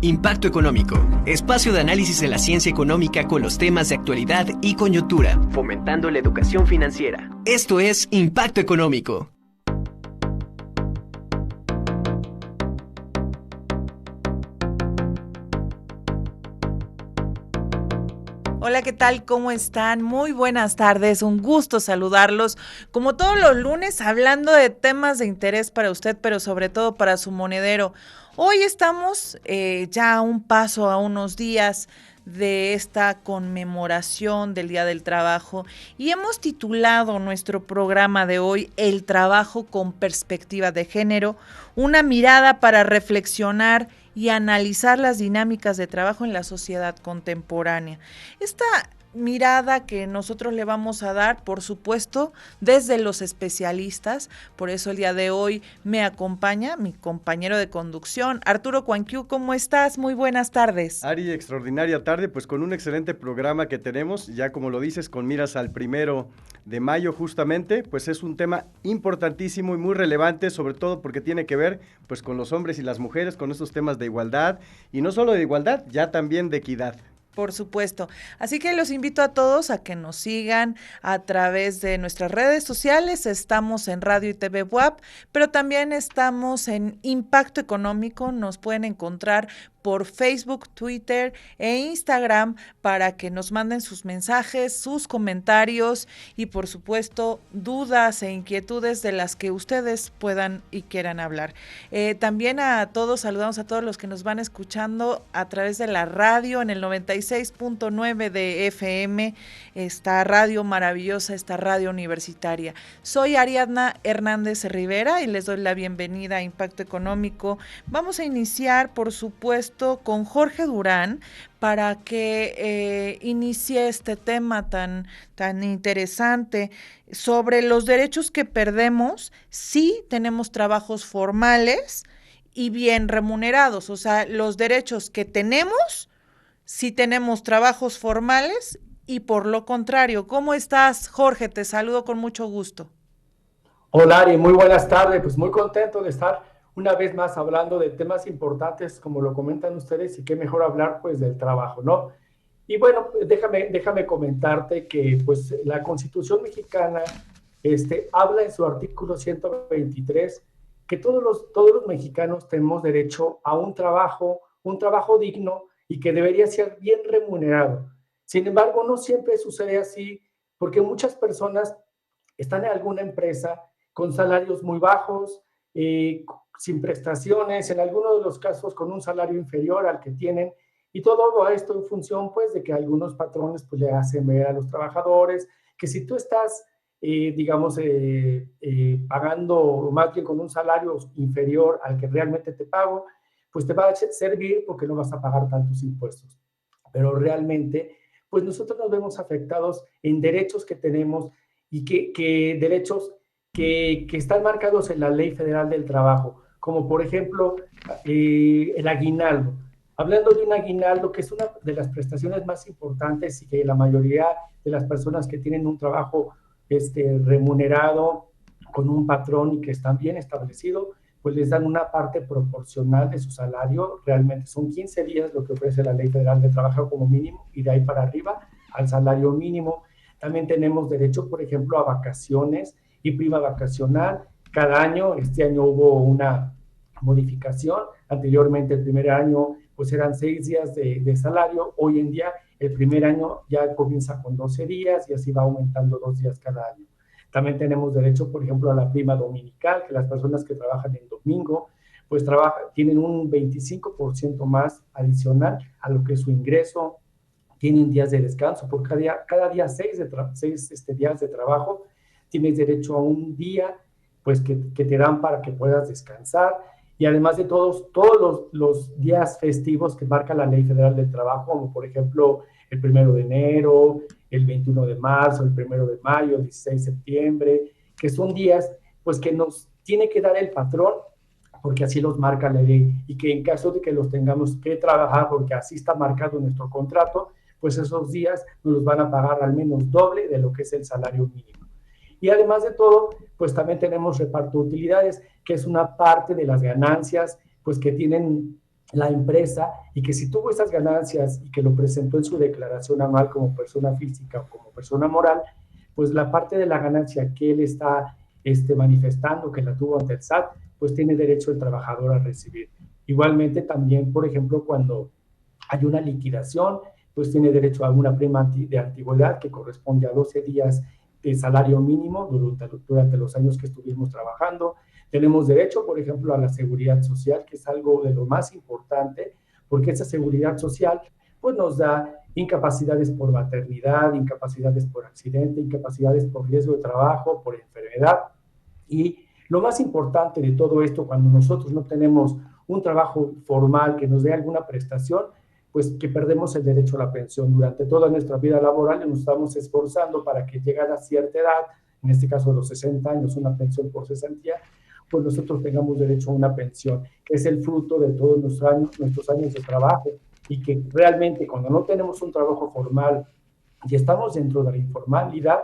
Impacto Económico, espacio de análisis de la ciencia económica con los temas de actualidad y coyuntura, fomentando la educación financiera. Esto es Impacto Económico. Hola, ¿qué tal? ¿Cómo están? Muy buenas tardes, un gusto saludarlos. Como todos los lunes, hablando de temas de interés para usted, pero sobre todo para su monedero. Hoy estamos ya a un paso, a unos días de esta conmemoración del Día del Trabajo y hemos titulado nuestro programa de hoy El trabajo con perspectiva de género, una mirada para reflexionar y analizar las dinámicas de trabajo en la sociedad contemporánea. Esta mirada que nosotros le vamos a dar, por supuesto, desde los especialistas. Por eso el día de hoy me acompaña mi compañero de conducción, Arturo Cuanquiu. ¿Cómo estás? Muy buenas tardes. Ari, extraordinaria tarde, pues con un excelente programa que tenemos, ya como lo dices, con miras al 1 de mayo justamente, pues es un tema importantísimo y muy relevante, sobre todo porque tiene que ver pues con los hombres y las mujeres, con estos temas de igualdad, y no solo de igualdad, ya también de equidad. Por supuesto. Así que los invito a todos a que nos sigan a través de nuestras redes sociales. Estamos en Radio y TV WAP, pero también estamos en Impacto Económico. Nos pueden encontrar por Facebook, Twitter e Instagram para que nos manden sus mensajes, sus comentarios y por supuesto dudas e inquietudes de las que ustedes puedan y quieran hablar. También saludamos a todos los que nos van escuchando a través de la radio en el 96.9 de FM, esta radio maravillosa, esta radio universitaria. Soy Ariadna Hernández Rivera y les doy la bienvenida a Impacto Económico. Vamos a iniciar, por supuesto, con Jorge Durán para que inicie este tema tan interesante sobre los derechos que perdemos si tenemos trabajos formales y bien remunerados, o sea, los derechos que tenemos si tenemos trabajos formales y por lo contrario. ¿Cómo estás, Jorge? Te saludo con mucho gusto. Hola, Ari, muy buenas tardes, pues muy contento de estar una vez más hablando de temas importantes, como lo comentan ustedes, y qué mejor hablar pues del trabajo, ¿no? Y bueno, déjame comentarte que pues la Constitución mexicana habla en su artículo 123 que todos los mexicanos tenemos derecho a un trabajo digno y que debería ser bien remunerado. Sin embargo, no siempre sucede así, porque muchas personas están en alguna empresa con salarios muy bajos, sin prestaciones, en algunos de los casos con un salario inferior al que tienen, y todo esto en función pues de que algunos patrones pues le hacen ver a los trabajadores que si tú estás pagando más bien con un salario inferior al que realmente te pago, pues te va a servir porque no vas a pagar tantos impuestos. Pero realmente pues nosotros nos vemos afectados en derechos que tenemos y que derechos que están marcados en la Ley Federal del Trabajo, como por ejemplo el aguinaldo. Hablando de un aguinaldo, que es una de las prestaciones más importantes y que la mayoría de las personas que tienen un trabajo remunerado con un patrón y que están bien establecido, pues les dan una parte proporcional de su salario. Realmente son 15 días lo que ofrece la Ley Federal del Trabajo como mínimo, y de ahí para arriba al salario mínimo. También tenemos derecho, por ejemplo, a vacaciones y prima vacacional. Cada año, este año hubo una modificación. Anteriormente, el primer año, pues eran 6 días de salario. Hoy en día, el primer año ya comienza con 12 días y así va aumentando 2 días cada año. También tenemos derecho, por ejemplo, a la prima dominical, que las personas que trabajan en domingo, pues tienen un 25% más adicional a lo que es su ingreso. Tienen días de descanso. Por cada día 6 días de trabajo, tienes derecho a un día pues que te dan para que puedas descansar, y además de todos los días festivos que marca la Ley Federal del Trabajo, como por ejemplo el 1 de enero, el 21 de marzo, el 1 de mayo, el 16 de septiembre, que son días pues que nos tiene que dar el patrón, porque así los marca la ley, y que en caso de que los tengamos que trabajar, porque así está marcado en nuestro contrato, pues esos días nos los van a pagar al menos doble de lo que es el salario mínimo. Y además de todo, pues también tenemos reparto de utilidades, que es una parte de las ganancias pues que tienen la empresa, y que si tuvo esas ganancias y que lo presentó en su declaración anual como persona física o como persona moral, pues la parte de la ganancia que él está manifestando, que la tuvo ante el SAT, pues tiene derecho el trabajador a recibir. Igualmente también, por ejemplo, cuando hay una liquidación, pues tiene derecho a una prima de antigüedad que corresponde a 12 días de salario mínimo durante los años que estuvimos trabajando. Tenemos derecho, por ejemplo, a la seguridad social, que es algo de lo más importante, porque esa seguridad social pues nos da incapacidades por maternidad, incapacidades por accidente, incapacidades por riesgo de trabajo, por enfermedad. Y lo más importante de todo esto, cuando nosotros no tenemos un trabajo formal que nos dé alguna prestación, pues que perdemos el derecho a la pensión. Durante toda nuestra vida laboral nos estamos esforzando para que llegada a cierta edad, en este caso de los 60 años, una pensión por cesantía, pues nosotros tengamos derecho a una pensión, que es el fruto de todos nuestros años de trabajo, y que realmente cuando no tenemos un trabajo formal y estamos dentro de la informalidad,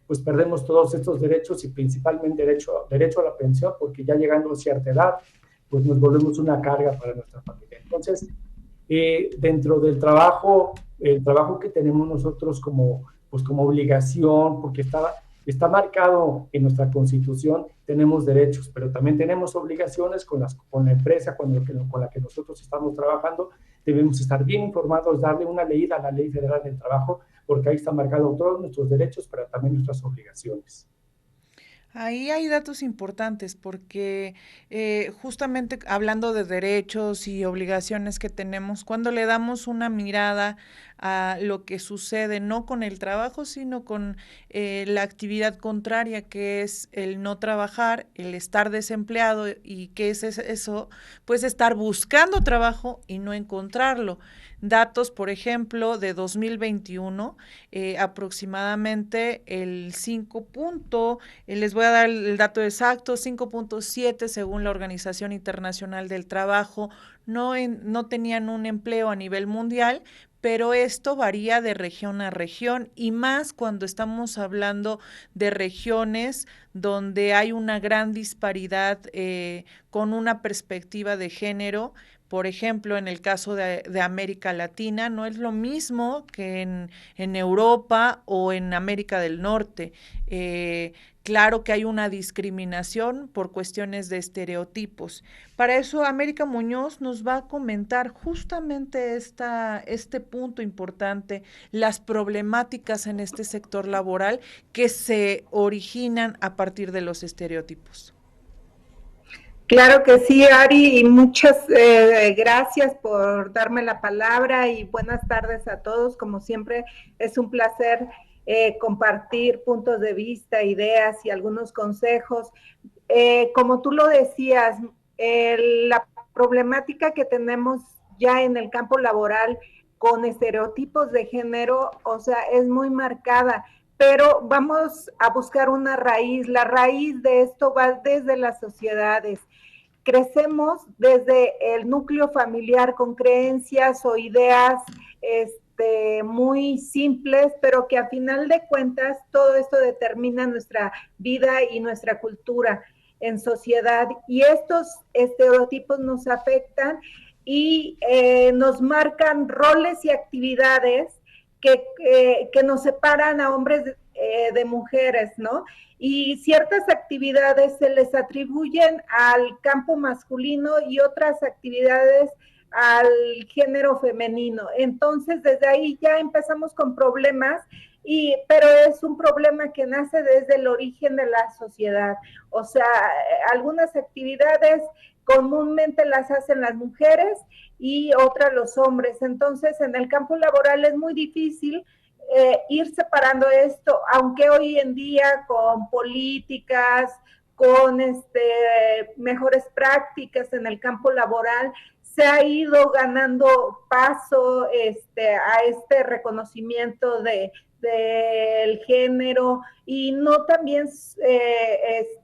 pues perdemos todos estos derechos, y principalmente derecho a la pensión, porque ya llegando a cierta edad, pues nos volvemos una carga para nuestra familia. Entonces, dentro del trabajo, el trabajo que tenemos nosotros pues como obligación, porque está marcado en nuestra Constitución, tenemos derechos, pero también tenemos obligaciones con la empresa con la que nosotros estamos trabajando. Debemos estar bien informados, darle una leída a la Ley Federal del Trabajo, porque ahí están marcados todos nuestros derechos, pero también nuestras obligaciones. Ahí hay datos importantes porque justamente hablando de derechos y obligaciones que tenemos, cuando le damos una mirada a lo que sucede no con el trabajo, sino con la actividad contraria, que es el no trabajar, el estar desempleado, y que es eso, pues estar buscando trabajo y no encontrarlo. Datos, por ejemplo, de 2021, aproximadamente el 5 les voy a dar el dato exacto, 5.7 según la Organización Internacional del Trabajo, no tenían un empleo a nivel mundial, pero esto varía de región a región, y más cuando estamos hablando de regiones donde hay una gran disparidad con una perspectiva de género. Por ejemplo, en el caso de América Latina, no es lo mismo que en Europa o en América del Norte. Claro que hay una discriminación por cuestiones de estereotipos. Para eso, América Muñoz nos va a comentar justamente este punto importante, las problemáticas en este sector laboral que se originan a partir de los estereotipos. Claro que sí, Ari, y muchas gracias por darme la palabra, y buenas tardes a todos. Como siempre, es un placer compartir puntos de vista, ideas y algunos consejos. Como tú lo decías, la problemática que tenemos ya en el campo laboral con estereotipos de género, o sea, es muy marcada, pero vamos a buscar una raíz. La raíz de esto va desde las sociedades. Crecemos desde el núcleo familiar con creencias o ideas muy simples, pero que a final de cuentas todo esto determina nuestra vida y nuestra cultura en sociedad, y estos estereotipos nos afectan y nos marcan roles y actividades que nos separan a hombres de mujeres, ¿no? Y ciertas actividades se les atribuyen al campo masculino y otras actividades al género femenino. Entonces, desde ahí ya empezamos con problemas, pero es un problema que nace desde el origen de la sociedad. O sea, algunas actividades comúnmente las hacen las mujeres y otras los hombres. Entonces, en el campo laboral es muy difícil ir separando esto, aunque hoy en día con políticas, con mejores prácticas en el campo laboral, se ha ido ganando paso a este reconocimiento del género, y no también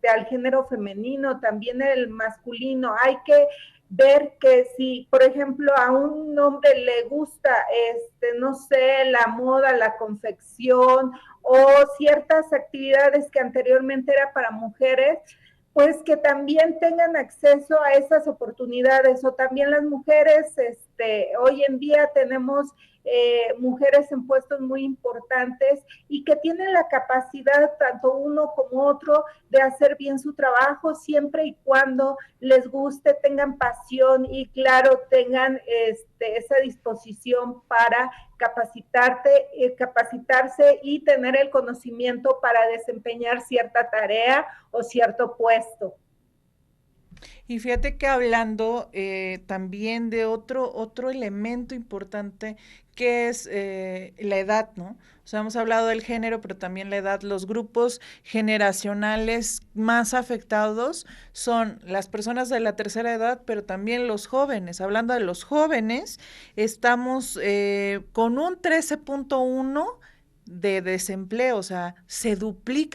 al género femenino, también el masculino. Hay que ver que si, por ejemplo, a un hombre le gusta, no sé, la moda, la confección o ciertas actividades que anteriormente era para mujeres, pues que también tengan acceso a esas oportunidades, o también las mujeres, hoy en día tenemos mujeres en puestos muy importantes y que tienen la capacidad, tanto uno como otro, de hacer bien su trabajo, siempre y cuando les guste, tengan pasión y claro, tengan esa disposición para capacitarse y tener el conocimiento para desempeñar cierta tarea o cierto puesto. Y fíjate que hablando también de otro elemento importante que es la edad, ¿no? O sea, hemos hablado del género, pero también la edad. Los grupos generacionales más afectados son las personas de la tercera edad, pero también los jóvenes. Hablando de los jóvenes, estamos con un 13.1 de desempleo, o sea,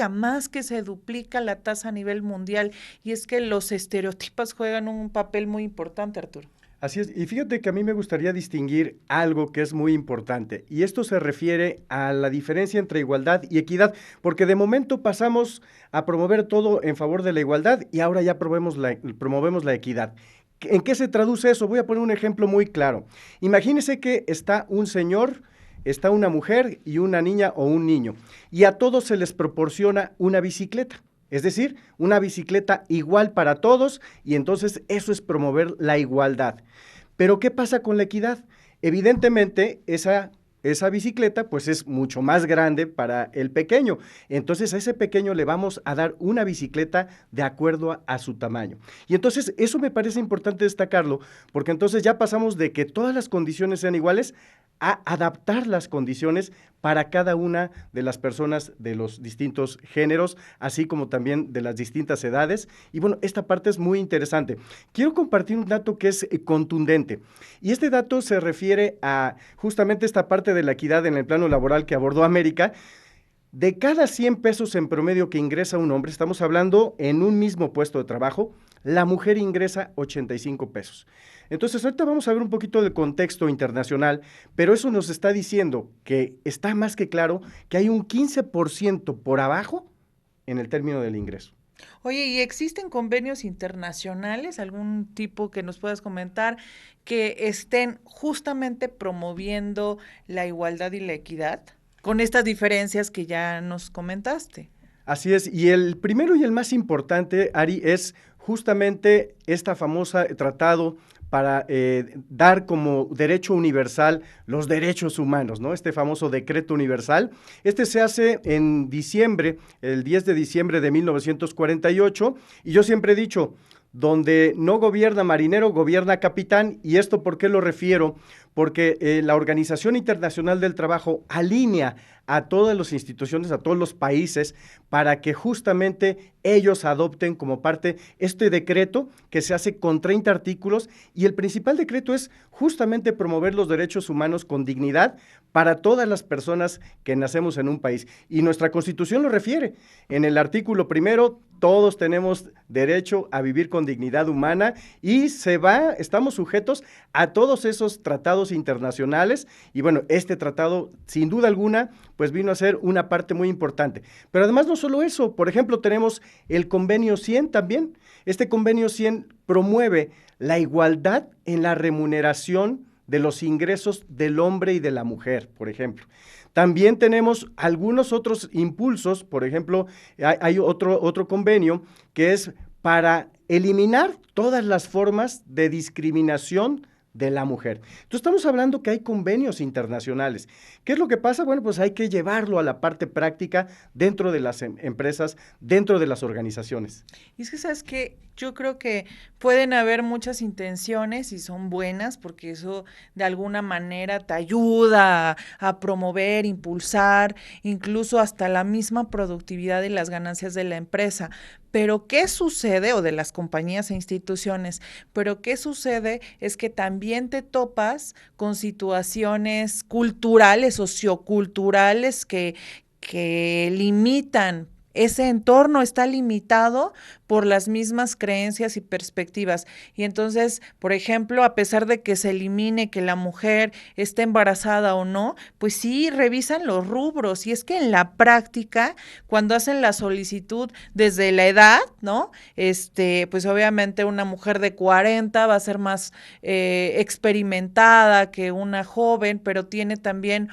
más que se duplica la tasa a nivel mundial, y es que los estereotipos juegan un papel muy importante, Arturo. Así es, y fíjate que a mí me gustaría distinguir algo que es muy importante, y esto se refiere a la diferencia entre igualdad y equidad, porque de momento pasamos a promover todo en favor de la igualdad y ahora ya promovemos la equidad. ¿En qué se traduce eso? Voy a poner un ejemplo muy claro. Imagínese que está un señor, está una mujer y una niña o un niño, y a todos se les proporciona una bicicleta, es decir, una bicicleta igual para todos, y entonces eso es promover la igualdad. Pero ¿qué pasa con la equidad? Evidentemente, esa bicicleta pues es mucho más grande para el pequeño, entonces a ese pequeño le vamos a dar una bicicleta de acuerdo a su tamaño. Y entonces eso me parece importante destacarlo, porque entonces ya pasamos de que todas las condiciones sean iguales a adaptar las condiciones para cada una de las personas de los distintos géneros, así como también de las distintas edades. Y bueno, esta parte es muy interesante. Quiero compartir un dato que es contundente, y este dato se refiere a justamente esta parte de la equidad en el plano laboral que abordó América. De cada 100 pesos en promedio que ingresa un hombre, estamos hablando en un mismo puesto de trabajo, la mujer ingresa 85 pesos. Entonces, ahorita vamos a ver un poquito del contexto internacional, pero eso nos está diciendo que está más que claro que hay un 15% por abajo en el término del ingreso. Oye, ¿y existen convenios internacionales, algún tipo que nos puedas comentar, que estén justamente promoviendo la igualdad y la equidad, con estas diferencias que ya nos comentaste? Así es, y el primero y el más importante, Ari, es justamente esta famosa tratado para dar como derecho universal los derechos humanos, ¿no? Este famoso decreto universal. Este se hace en diciembre, el 10 de diciembre de 1948, y yo siempre he dicho, donde no gobierna marinero, gobierna capitán. ¿Y esto por qué lo refiero? Porque la Organización Internacional del Trabajo alinea a todas las instituciones, a todos los países, para que justamente ellos adopten como parte este decreto que se hace con 30 artículos, y el principal decreto es justamente promover los derechos humanos con dignidad para todas las personas que nacemos en un país. Y nuestra Constitución lo refiere. En el artículo primero, todos tenemos derecho a vivir con dignidad humana, y estamos sujetos a todos esos tratados internacionales, y bueno, este tratado, sin duda alguna, pues vino a ser una parte muy importante. Pero además no solo eso, por ejemplo, tenemos el Convenio 100 también. Este Convenio 100 promueve la igualdad en la remuneración de los ingresos del hombre y de la mujer, por ejemplo. También tenemos algunos otros impulsos, por ejemplo, hay otro convenio que es para eliminar todas las formas de discriminación de la mujer. Entonces estamos hablando que hay convenios internacionales. ¿Qué es lo que pasa? Bueno, pues hay que llevarlo a la parte práctica dentro de las empresas, dentro de las organizaciones. Y es que, ¿sabes qué? Yo creo que pueden haber muchas intenciones y son buenas, porque eso de alguna manera te ayuda a promover, impulsar, incluso hasta la misma productividad y las ganancias de la empresa. Pero ¿qué sucede? O de las compañías e instituciones, pero ¿qué sucede? Es que también te topas con situaciones culturales, socioculturales que limitan. Ese entorno está limitado por las mismas creencias y perspectivas. Y entonces, por ejemplo, a pesar de que se elimine que la mujer esté embarazada o no, pues sí revisan los rubros. Y es que en la práctica, cuando hacen la solicitud desde la edad, ¿no? Pues obviamente una mujer de 40 va a ser más experimentada que una joven, pero tiene también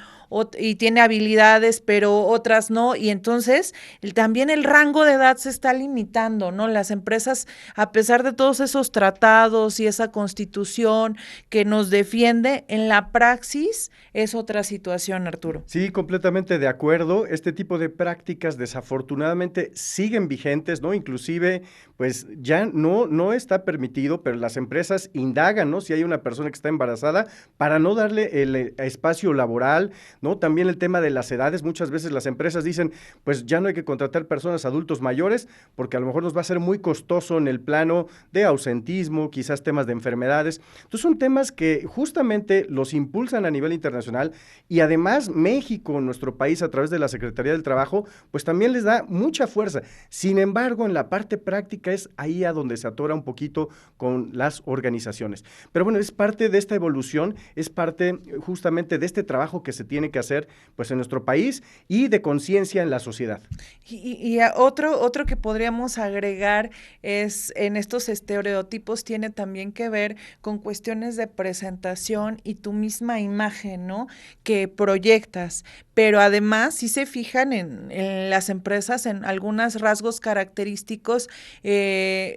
y tiene habilidades, pero otras no, y entonces también el rango de edad se está limitando, ¿no? Las empresas, a pesar de todos esos tratados y esa constitución que nos defiende, en la praxis es otra situación, Arturo. Sí, completamente de acuerdo. Este tipo de prácticas desafortunadamente siguen vigentes, ¿no? Inclusive, pues ya no está permitido, pero las empresas indagan, ¿no? Si hay una persona que está embarazada para no darle el espacio laboral, ¿no? También el tema de las edades, muchas veces las empresas dicen, pues ya no hay que contratar personas adultos mayores porque a lo mejor nos va a ser muy costoso en el plano de ausentismo, quizás temas de enfermedades. Entonces son temas que justamente los impulsan a nivel internacional y además México, nuestro país, a través de la Secretaría del Trabajo, pues también les da mucha fuerza. Sin embargo, en la parte práctica es ahí a donde se atora un poquito con las organizaciones. Pero bueno, es parte de esta evolución, es parte justamente de este trabajo que se tiene que hacer pues en nuestro país y de conciencia en la sociedad. Y otro que podríamos agregar es en estos estereotipos tiene también que ver con cuestiones de presentación y tu misma imagen, ¿no? Que proyectas, pero además si se fijan en las empresas en algunos rasgos característicos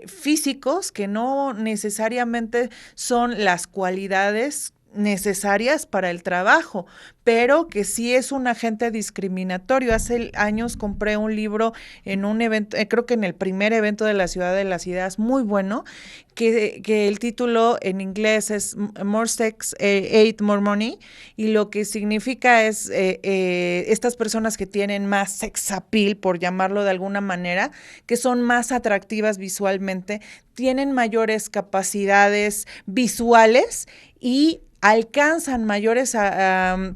físicos que no necesariamente son las cualidades necesarias para el trabajo, pero que sí es un agente discriminatorio. Hace años compré un libro en un evento, creo que en el primer evento de la Ciudad de las Ideas, muy bueno, que el título en inglés es More Sex, Ate More Money, y lo que significa es estas personas que tienen más sex appeal, por llamarlo de alguna manera, que son más atractivas visualmente, tienen mayores capacidades visuales y alcanzan mayores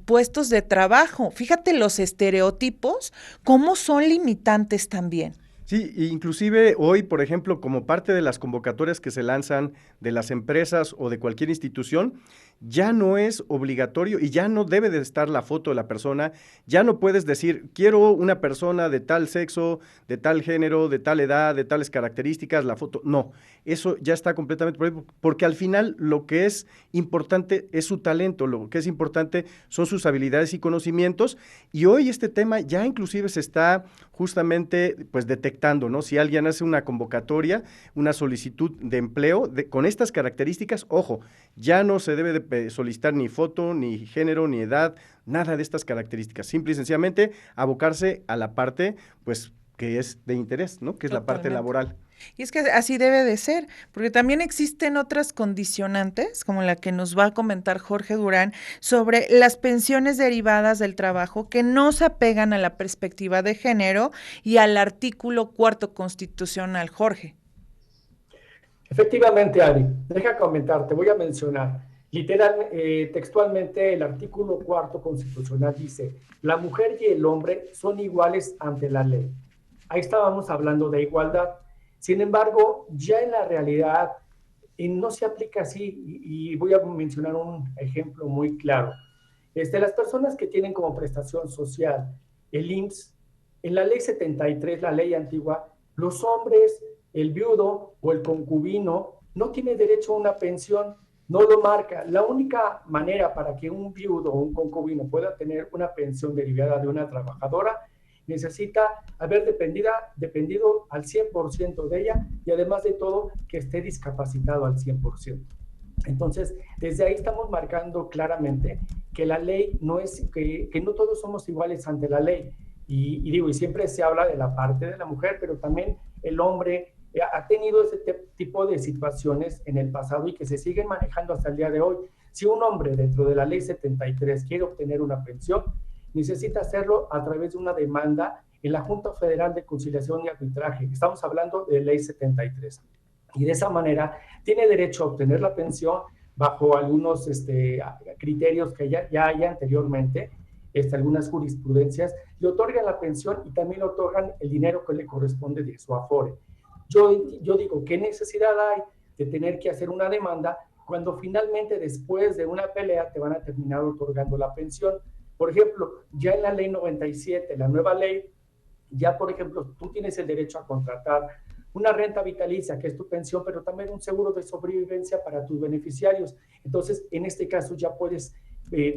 puestos de trabajo. Fíjate los estereotipos, cómo son limitantes también. Sí, inclusive hoy, por ejemplo, como parte de las convocatorias que se lanzan de las empresas o de cualquier institución, ya no es obligatorio y ya no debe de estar la foto de la persona, ya no puedes decir, quiero una persona de tal sexo, de tal género, de tal edad, de tales características, la foto, no, eso ya está completamente prohibido, porque al final lo que es importante es su talento, lo que es importante son sus habilidades y conocimientos, y hoy este tema ya inclusive se está justamente pues detectando, ¿no? Si alguien hace una convocatoria, una solicitud de empleo con estas características, ojo, ya no se debe de solicitar ni foto, ni género, ni edad, nada de estas características, simple y sencillamente abocarse a la parte pues que es de interés, ¿no? Que es la parte laboral. Y es que así debe de ser, porque también existen otras condicionantes, como la que nos va a comentar Jorge Durán, sobre las pensiones derivadas del trabajo que no se apegan a la perspectiva de género y al artículo 4º constitucional. Jorge. Efectivamente, Ari, deja comentar, te voy a mencionar. Textualmente, el artículo 4º constitucional dice, la mujer y el hombre son iguales ante la ley. Ahí estábamos hablando de igualdad. Sin embargo, ya en la realidad no se aplica así y voy a mencionar un ejemplo muy claro. Las personas que tienen como prestación social el IMSS, en la ley 73, la ley antigua, los hombres, el viudo o el concubino no tiene derecho a una pensión, no lo marca. La única manera para que un viudo o un concubino pueda tener una pensión derivada de una trabajadora necesita haber dependido al 100% de ella y además de todo que esté discapacitado al 100%. Entonces, desde ahí estamos marcando claramente que la ley no es, que no todos somos iguales ante la ley. Y siempre se habla de la parte de la mujer, pero también el hombre ha tenido ese tipo de situaciones en el pasado y que se siguen manejando hasta el día de hoy. Si un hombre dentro de la ley 73 quiere obtener una pensión, necesita hacerlo a través de una demanda en la Junta Federal de Conciliación y Arbitraje. Estamos hablando de ley 73. Y de esa manera tiene derecho a obtener la pensión bajo algunos criterios que ya hay anteriormente, algunas jurisprudencias, le otorgan la pensión y también le otorgan el dinero que le corresponde de su afore. yo digo, ¿qué necesidad hay de tener que hacer una demanda cuando finalmente después de una pelea te van a terminar otorgando la pensión? Por ejemplo, ya en la ley 97, la nueva ley, ya por ejemplo, tú tienes el derecho a contratar una renta vitalicia, que es tu pensión, pero también un seguro de sobrevivencia para tus beneficiarios. Entonces, en este caso ya puedes,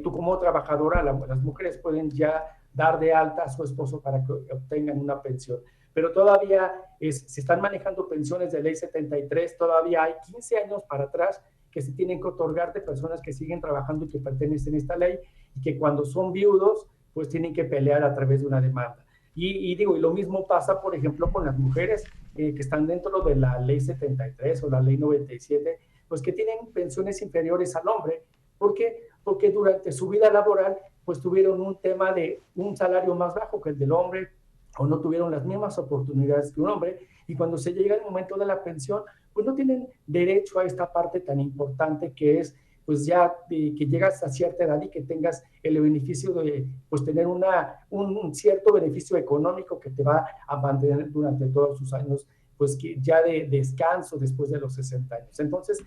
tú como trabajadora, las mujeres pueden ya dar de alta a su esposo para que obtengan una pensión. Pero todavía se están manejando pensiones de ley 73, todavía hay 15 años para atrás que se tienen que otorgar de personas que siguen trabajando y que pertenecen a esta ley, y que cuando son viudos, pues tienen que pelear a través de una demanda. Y lo mismo pasa, por ejemplo, con las mujeres que están dentro de la ley 73 o la ley 97, pues que tienen pensiones inferiores al hombre. ¿Por qué? Porque durante su vida laboral, pues tuvieron un tema de un salario más bajo que el del hombre, o no tuvieron las mismas oportunidades que un hombre, y cuando se llega el momento de la pensión, pues no tienen derecho a esta parte tan importante que es, pues ya que llegas a cierta edad y que tengas el beneficio de, pues tener un cierto beneficio económico que te va a mantener durante todos sus años, pues que ya de descanso después de los 60 años. Entonces,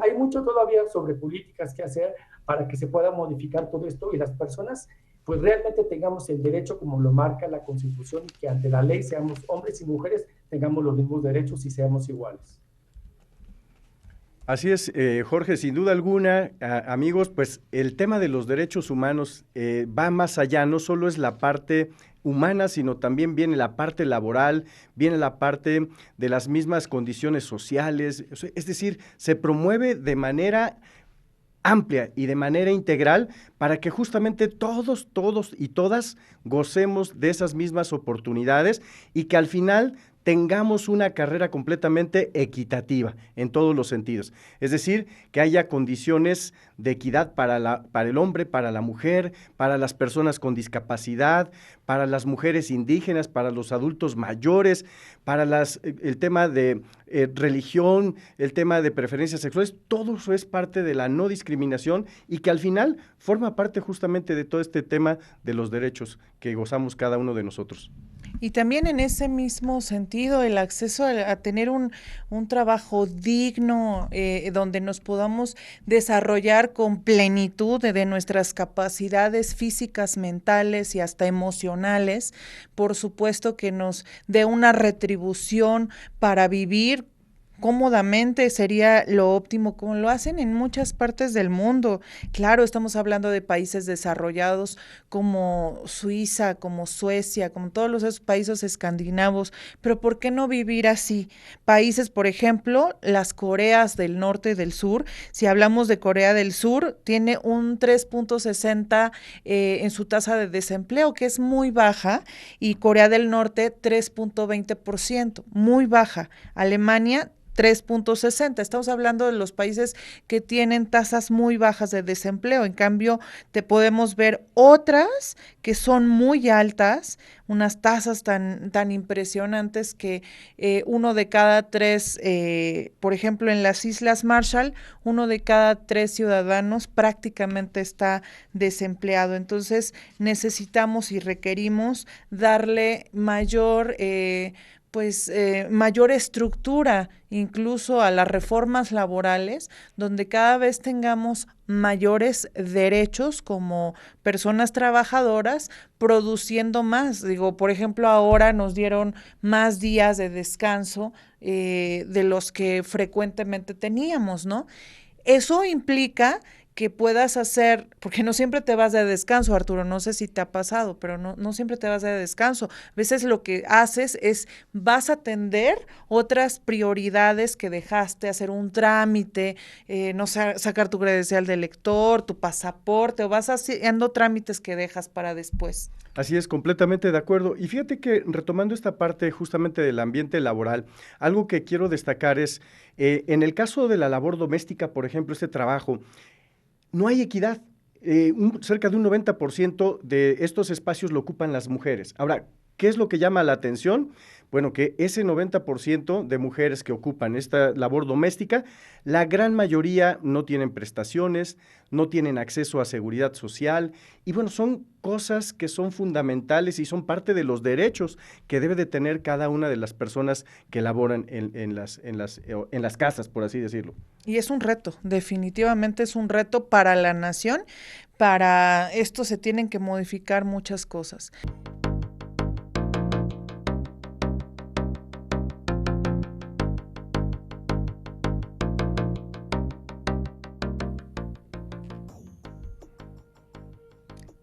hay mucho todavía sobre políticas que hacer para que se pueda modificar todo esto y las personas pues realmente tengamos el derecho como lo marca la Constitución, y que ante la ley seamos hombres y mujeres, tengamos los mismos derechos y seamos iguales. Así es, Jorge, sin duda alguna, amigos, pues el tema de los derechos humanos va más allá, no solo es la parte humana, sino también viene la parte laboral, viene la parte de las mismas condiciones sociales, es decir, se promueve de manera amplia y de manera integral para que justamente todos y todas gocemos de esas mismas oportunidades y que al final tengamos una carrera completamente equitativa en todos los sentidos. Es decir, que haya condiciones de equidad para el hombre, para la mujer, para las personas con discapacidad, para las mujeres indígenas, para los adultos mayores, para el tema de religión, el tema de preferencias sexuales, todo eso es parte de la no discriminación y que al final forma parte justamente de todo este tema de los derechos que gozamos cada uno de nosotros. Y también en ese mismo sentido, el acceso a tener un trabajo digno, donde nos podamos desarrollar con plenitud de nuestras capacidades físicas, mentales y hasta emocionales, por supuesto que nos dé una retribución para vivir cómodamente, sería lo óptimo, como lo hacen en muchas partes del mundo. Claro, estamos hablando de países desarrollados como Suiza, como Suecia, como todos esos países escandinavos, pero ¿por qué no vivir así? Países, por ejemplo, las Coreas del Norte y del Sur, si hablamos de Corea del Sur, tiene un 3.60 en su tasa de desempleo, que es muy baja, y Corea del Norte 3.20%, muy baja. Alemania 3.60. Estamos hablando de los países que tienen tasas muy bajas de desempleo. En cambio, te podemos ver otras que son muy altas, unas tasas tan impresionantes que uno de cada tres, por ejemplo, en las Islas Marshall, 1 de cada 3 ciudadanos prácticamente está desempleado. Entonces, necesitamos y requerimos darle mayor mayor estructura incluso a las reformas laborales, donde cada vez tengamos mayores derechos como personas trabajadoras, produciendo más. Digo, por ejemplo, ahora nos dieron más días de descanso de los que frecuentemente teníamos, ¿no? Eso implica que puedas hacer, porque no siempre te vas de descanso, Arturo, no sé si te ha pasado, pero no siempre te vas de descanso. A veces lo que haces es, vas a atender otras prioridades que dejaste, hacer un trámite, no sé, sacar tu credencial de lector, tu pasaporte, o vas haciendo trámites que dejas para después. Así es, completamente de acuerdo. Y fíjate que retomando esta parte justamente del ambiente laboral, algo que quiero destacar es, en el caso de la labor doméstica, por ejemplo, este trabajo, no hay equidad. Cerca de un 90% de estos espacios lo ocupan las mujeres. Ahora, ¿qué es lo que llama la atención? bueno, que ese 90% de mujeres que ocupan esta labor doméstica, la gran mayoría no tienen prestaciones, no tienen acceso a seguridad social, y bueno, son cosas que son fundamentales y son parte de los derechos que debe de tener cada una de las personas que laboran en las casas, por así decirlo. Y es un reto, definitivamente es un reto para la nación. Para esto se tienen que modificar muchas cosas.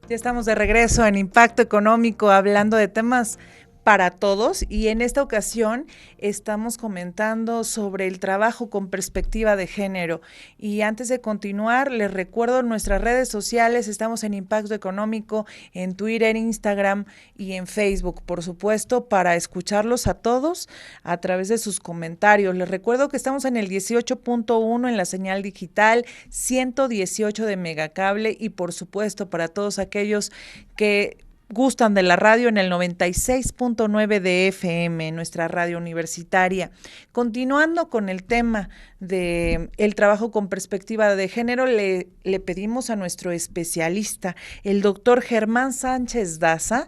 Ya estamos de regreso en Impacto Económico hablando de temas para todos, y en esta ocasión estamos comentando sobre el trabajo con perspectiva de género. Y antes de continuar, les recuerdo nuestras redes sociales. Estamos en Impacto Económico en Twitter, Instagram y en Facebook, por supuesto, para escucharlos a todos a través de sus comentarios. Les recuerdo que estamos en el 18.1 en la señal digital, 118 de Megacable, y por supuesto para todos aquellos que gustan de la radio en el 96.9 de FM, nuestra radio universitaria. Continuando con el tema de el trabajo con perspectiva de género, le pedimos a nuestro especialista, el doctor Germán Sánchez Daza,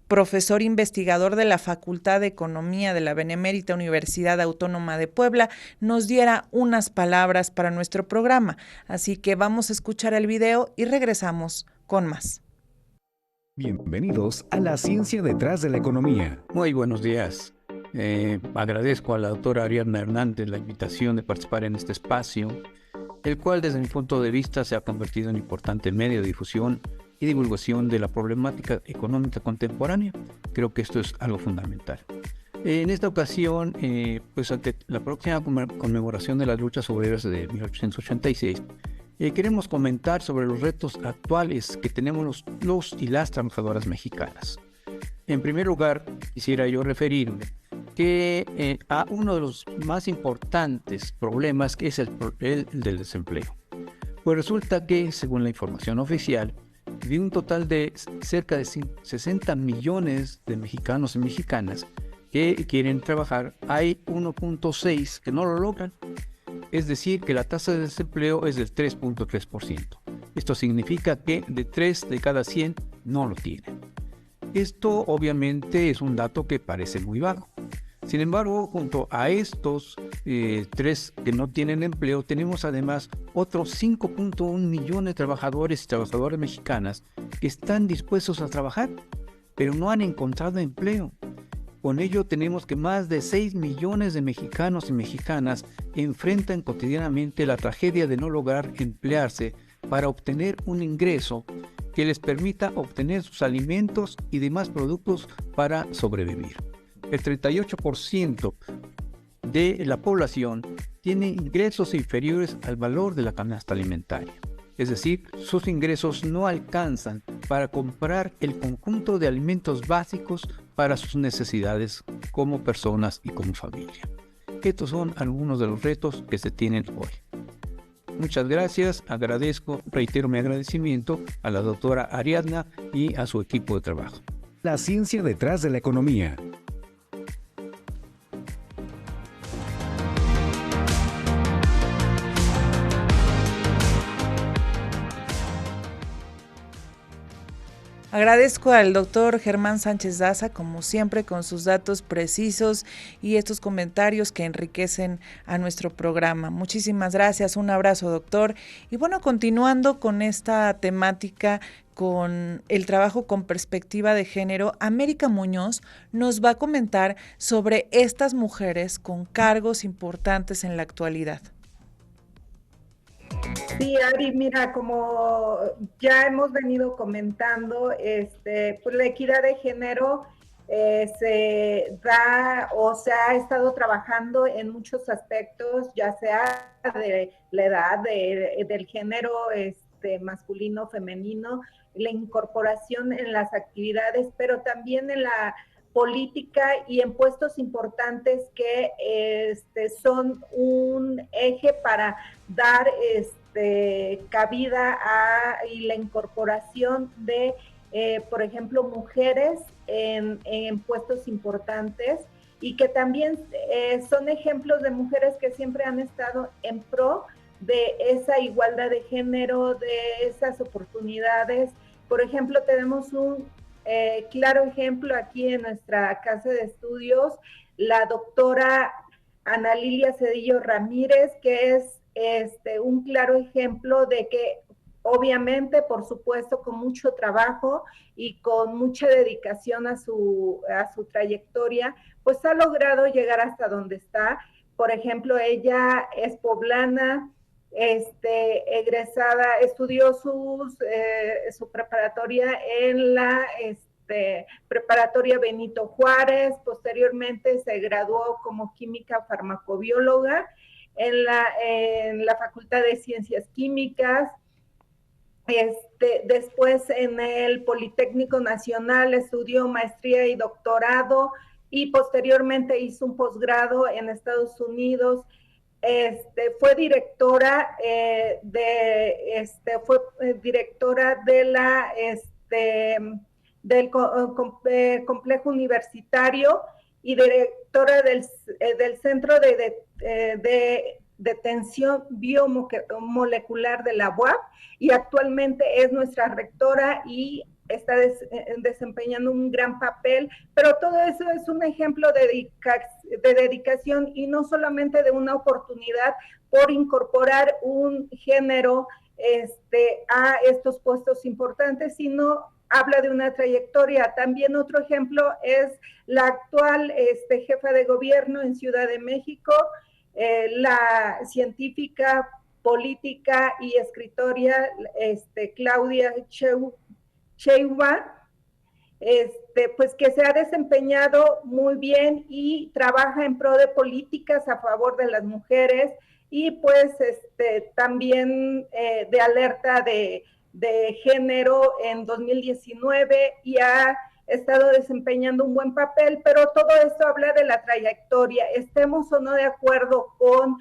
profesor investigador de la Facultad de Economía de la Benemérita Universidad Autónoma de Puebla, nos diera unas palabras para nuestro programa. Así que vamos a escuchar el video y regresamos con más. Bienvenidos a la ciencia detrás de la economía. Muy buenos días. Agradezco a la doctora Ariadna Hernández la invitación de participar en este espacio, el cual desde mi punto de vista se ha convertido en importante medio de difusión y divulgación de la problemática económica contemporánea. Creo que esto es algo fundamental. En esta ocasión, pues ante la próxima conmemoración de las luchas obreras de 1886, queremos comentar sobre los retos actuales que tenemos los y las trabajadoras mexicanas. En primer lugar, quisiera yo referirme a uno de los más importantes problemas, que es el del desempleo. Pues resulta que, según la información oficial, de un total de cerca de 60 millones de mexicanos y mexicanas que quieren trabajar, hay 1.6 que no lo logran. Es decir, que la tasa de desempleo es del 3.3%. Esto significa que de 3 de cada 100 no lo tienen. Esto obviamente es un dato que parece muy vago. Sin embargo, junto a estos 3 que no tienen empleo, tenemos además otros 5.1 millones de trabajadores y trabajadoras mexicanas que están dispuestos a trabajar, pero no han encontrado empleo. Con ello tenemos que más de 6 millones de mexicanos y mexicanas enfrentan cotidianamente la tragedia de no lograr emplearse para obtener un ingreso que les permita obtener sus alimentos y demás productos para sobrevivir. El 38% de la población tiene ingresos inferiores al valor de la canasta alimentaria. Es decir, sus ingresos no alcanzan para comprar el conjunto de alimentos básicos para sus necesidades como personas y como familia. Estos son algunos de los retos que se tienen hoy. Muchas gracias, reitero mi agradecimiento a la doctora Ariadna y a su equipo de trabajo. La ciencia detrás de la economía. Agradezco al doctor Germán Sánchez Daza, como siempre, con sus datos precisos y estos comentarios que enriquecen a nuestro programa. Muchísimas gracias, un abrazo, doctor. Y bueno, continuando con esta temática, con el trabajo con perspectiva de género, América Muñoz nos va a comentar sobre estas mujeres con cargos importantes en la actualidad. Sí, Ari, mira, como ya hemos venido comentando, pues la equidad de género se da o se ha estado trabajando en muchos aspectos, ya sea de la edad, del género masculino, femenino, la incorporación en las actividades, pero también en la política y en puestos importantes que son un eje para dar cabida y la incorporación de, por ejemplo, mujeres en puestos importantes, y que también son ejemplos de mujeres que siempre han estado en pro de esa igualdad de género, de esas oportunidades. Por ejemplo, tenemos un claro ejemplo aquí en nuestra casa de estudios, la doctora Ana Lilia Cedillo Ramírez, que es un claro ejemplo de que obviamente, por supuesto, con mucho trabajo y con mucha dedicación a su trayectoria, pues ha logrado llegar hasta donde está. Por ejemplo, ella es poblana, egresada, estudió su preparatoria en la preparatoria Benito Juárez, posteriormente se graduó como química farmacobióloga en la Facultad de Ciencias Químicas. Después en el Politécnico Nacional estudió maestría y doctorado y posteriormente hizo un posgrado en Estados Unidos. Fue directora del complejo universitario y directora del Centro de Detención Biomolecular de la UAP, y actualmente es nuestra rectora y está desempeñando un gran papel, pero todo eso es un ejemplo de dedicación y no solamente de una oportunidad por incorporar un género a estos puestos importantes, sino habla de una trayectoria. También otro ejemplo es la actual jefa de gobierno en Ciudad de México, la científica, política y escritora Claudia Sheinbaum, pues que se ha desempeñado muy bien y trabaja en pro de políticas a favor de las mujeres y pues también de alerta de género en 2019 y ha estado desempeñando un buen papel, pero todo esto habla de la trayectoria, estemos o no de acuerdo con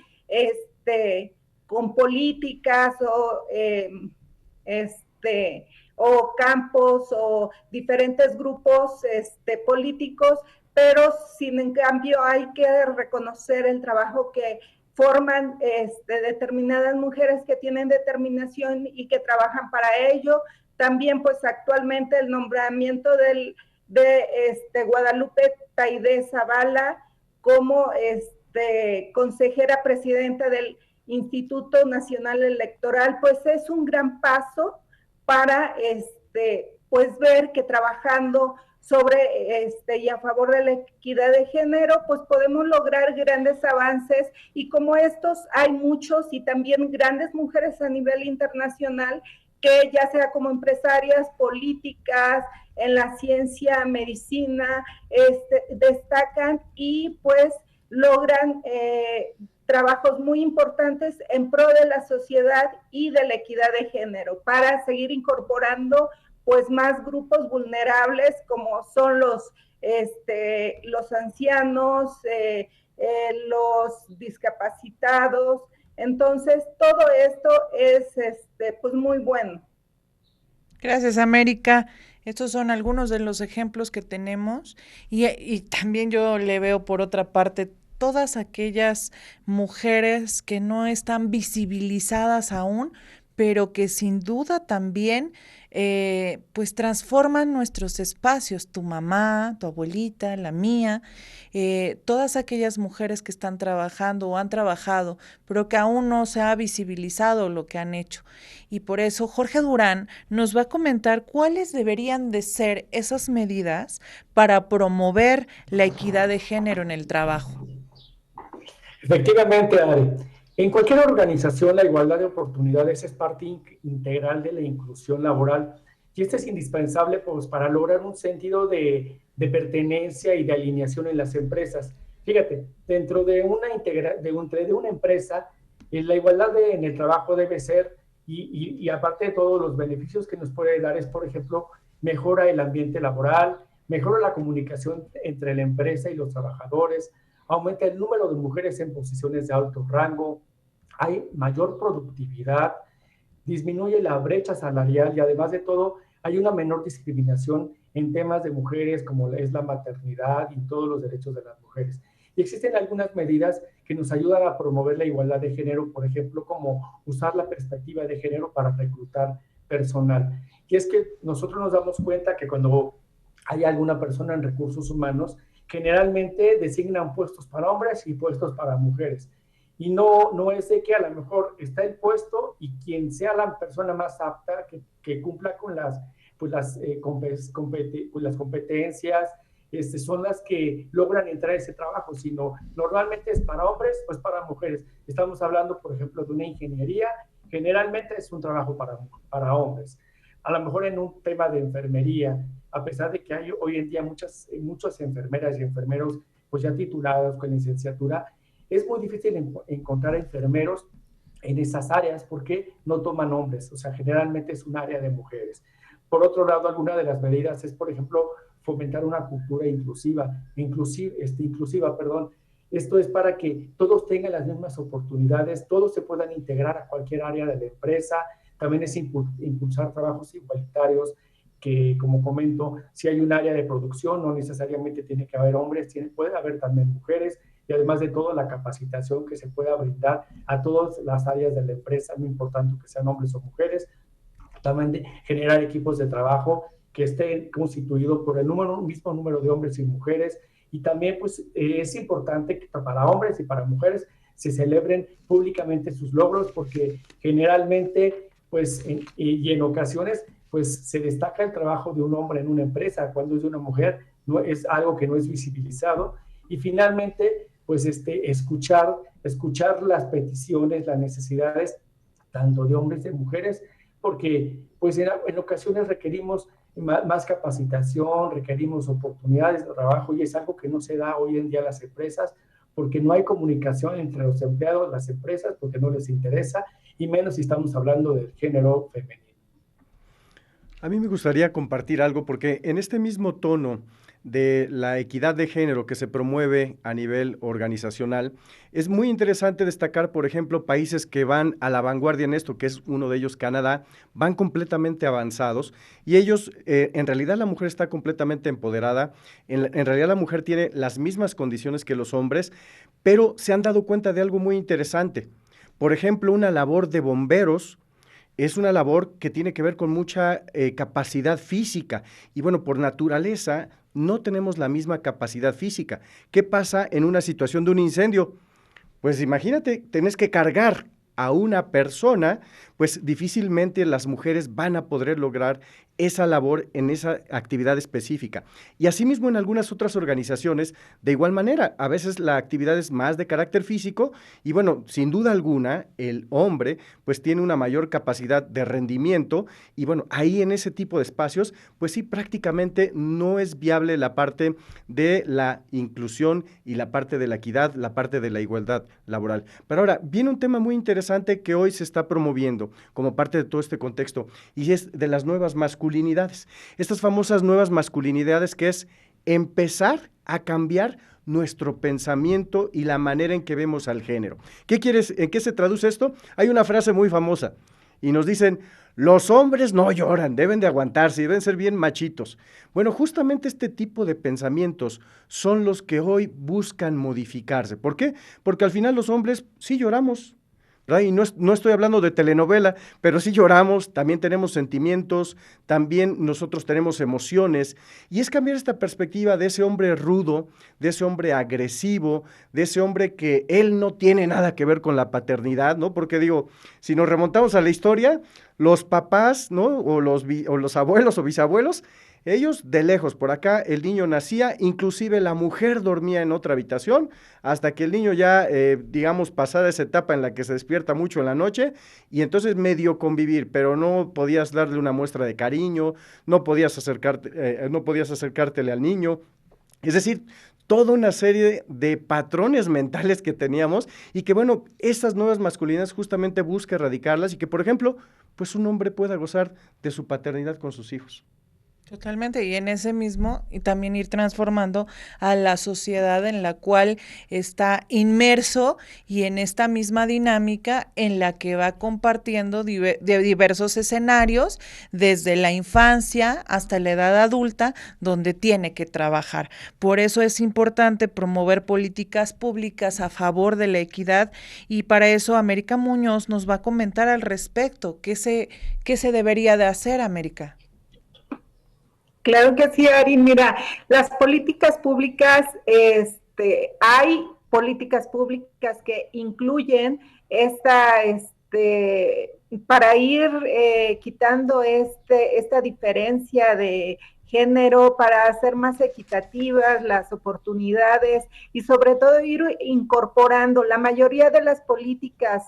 políticas o campos o diferentes grupos políticos, pero sin en cambio hay que reconocer el trabajo que forman determinadas mujeres que tienen determinación y que trabajan para ello. También pues actualmente el nombramiento de Guadalupe Taidé Zavala como consejera presidenta del Instituto Nacional Electoral, pues es un gran paso para pues ver que trabajando sobre y a favor de la equidad de género, pues podemos lograr grandes avances, y como estos hay muchos y también grandes mujeres a nivel internacional que ya sea como empresarias, políticas, en la ciencia, medicina, destacan y pues logran trabajos muy importantes en pro de la sociedad y de la equidad de género para seguir incorporando pues más grupos vulnerables como son los ancianos, los discapacitados. Entonces todo esto es pues muy bueno. Gracias, América. Estos son algunos de los ejemplos que tenemos y también yo le veo por otra parte todas aquellas mujeres que no están visibilizadas aún, pero que sin duda también pues transforman nuestros espacios, tu mamá, tu abuelita, la mía, todas aquellas mujeres que están trabajando o han trabajado, pero que aún no se ha visibilizado lo que han hecho. Y por eso Jorge Durán nos va a comentar cuáles deberían de ser esas medidas para promover la equidad de género en el trabajo. Efectivamente, Ari. En cualquier organización, la igualdad de oportunidades es parte integral de la inclusión laboral, y esto es indispensable pues, para lograr un sentido de pertenencia y de alineación en las empresas. Fíjate, dentro de una empresa, la igualdad en el trabajo debe ser, y aparte de todos los beneficios que nos puede dar, es, por ejemplo, mejora el ambiente laboral, mejora la comunicación entre la empresa y los trabajadores, aumenta el número de mujeres en posiciones de alto rango, hay mayor productividad, disminuye la brecha salarial y además de todo hay una menor discriminación en temas de mujeres como es la maternidad y todos los derechos de las mujeres. Y existen algunas medidas que nos ayudan a promover la igualdad de género, por ejemplo, como usar la perspectiva de género para reclutar personal. Y es que nosotros nos damos cuenta que cuando hay alguna persona en recursos humanos, generalmente designan puestos para hombres y puestos para mujeres. Y no es de que a lo mejor está el puesto y quien sea la persona más apta que cumpla con las competencias, son las que logran entrar a ese trabajo, sino normalmente es para hombres o es para mujeres. Estamos hablando, por ejemplo, de una ingeniería, generalmente es un trabajo para hombres. A lo mejor en un tema de enfermería, a pesar de que hay hoy en día muchas enfermeras y enfermeros pues ya titulados con licenciatura, es muy difícil encontrar enfermeros en esas áreas porque no toman hombres, o sea, generalmente es un área de mujeres. Por otro lado, alguna de las medidas es, por ejemplo, fomentar una cultura inclusiva. Esto es para que todos tengan las mismas oportunidades, todos se puedan integrar a cualquier área de la empresa. También es impulsar trabajos igualitarios, que como comento, si hay un área de producción, no necesariamente tiene que haber hombres, puede haber también mujeres, y además de todo, la capacitación que se pueda brindar a todas las áreas de la empresa, no importando que sean hombres o mujeres. También generar equipos de trabajo que estén constituidos por el mismo número de hombres y mujeres. Y también pues, es importante que para hombres y para mujeres se celebren públicamente sus logros, porque generalmente pues, y en ocasiones pues, se destaca el trabajo de un hombre en una empresa, cuando es de una mujer no, es algo que no es visibilizado. Y finalmente pues escuchar las peticiones, las necesidades tanto de hombres y de mujeres, porque pues en ocasiones requerimos más capacitación, requerimos oportunidades de trabajo, y es algo que no se da hoy en día a las empresas, porque no hay comunicación entre los empleados, las empresas, porque no les interesa, y menos si estamos hablando del género femenino. A mí me gustaría compartir algo, porque en este mismo tono de la equidad de género que se promueve a nivel organizacional, es muy interesante destacar, por ejemplo, países que van a la vanguardia en esto, que es uno de ellos Canadá, van completamente avanzados, y ellos, en realidad la mujer está completamente empoderada, en realidad la mujer tiene las mismas condiciones que los hombres, pero se han dado cuenta de algo muy interesante. Por ejemplo, una labor de bomberos es una labor que tiene que ver con mucha capacidad física, y bueno, por naturaleza no tenemos la misma capacidad física. ¿Qué pasa en una situación de un incendio? Pues imagínate, tenés que cargar a una persona, pues difícilmente las mujeres van a poder lograr esa labor en esa actividad específica. Y asimismo en algunas otras organizaciones, de igual manera, a veces la actividad es más de carácter físico y bueno, sin duda alguna, el hombre pues tiene una mayor capacidad de rendimiento y bueno, ahí en ese tipo de espacios, pues sí, prácticamente no es viable la parte de la inclusión y la parte de la equidad, la parte de la igualdad laboral. Pero ahora, viene un tema muy interesante que hoy se está promoviendo como parte de todo este contexto y es de las nuevas masculinidades. Estas famosas nuevas masculinidades que es empezar a cambiar nuestro pensamiento y la manera en que vemos al género. ¿En qué se traduce esto? Hay una frase muy famosa y nos dicen, los hombres no lloran, deben de aguantarse, deben ser bien machitos. Bueno, justamente este tipo de pensamientos son los que hoy buscan modificarse. ¿Por qué? Porque al final los hombres sí lloramos, ¿verdad? Y no estoy hablando de telenovela, pero sí lloramos, también tenemos sentimientos, también nosotros tenemos emociones, y es cambiar esta perspectiva de ese hombre rudo, de ese hombre agresivo, de ese hombre que él no tiene nada que ver con la paternidad, ¿no? Porque digo, si nos remontamos a la historia, los papás, ¿no? O los abuelos o bisabuelos, ellos de lejos, por acá el niño nacía, inclusive la mujer dormía en otra habitación, hasta que el niño ya, digamos, pasara esa etapa en la que se despierta mucho en la noche, y entonces medio convivir, pero no podías darle una muestra de cariño, no podías acercártele al niño, es decir, toda una serie de patrones mentales que teníamos, y que bueno, estas nuevas masculinidades justamente buscan erradicarlas, y que por ejemplo, pues un hombre pueda gozar de su paternidad con sus hijos. Totalmente, y en ese mismo, y también ir transformando a la sociedad en la cual está inmerso y en esta misma dinámica en la que va compartiendo de diversos escenarios, desde la infancia hasta la edad adulta, donde tiene que trabajar. Por eso es importante promover políticas públicas a favor de la equidad, y para eso América Muñoz nos va a comentar al respecto. ¿Qué se debería de hacer, América? Claro que sí, Ari. Mira, las políticas públicas, hay políticas públicas que incluyen para ir quitando esta diferencia de género, para hacer más equitativas las oportunidades y sobre todo ir incorporando la mayoría de las políticas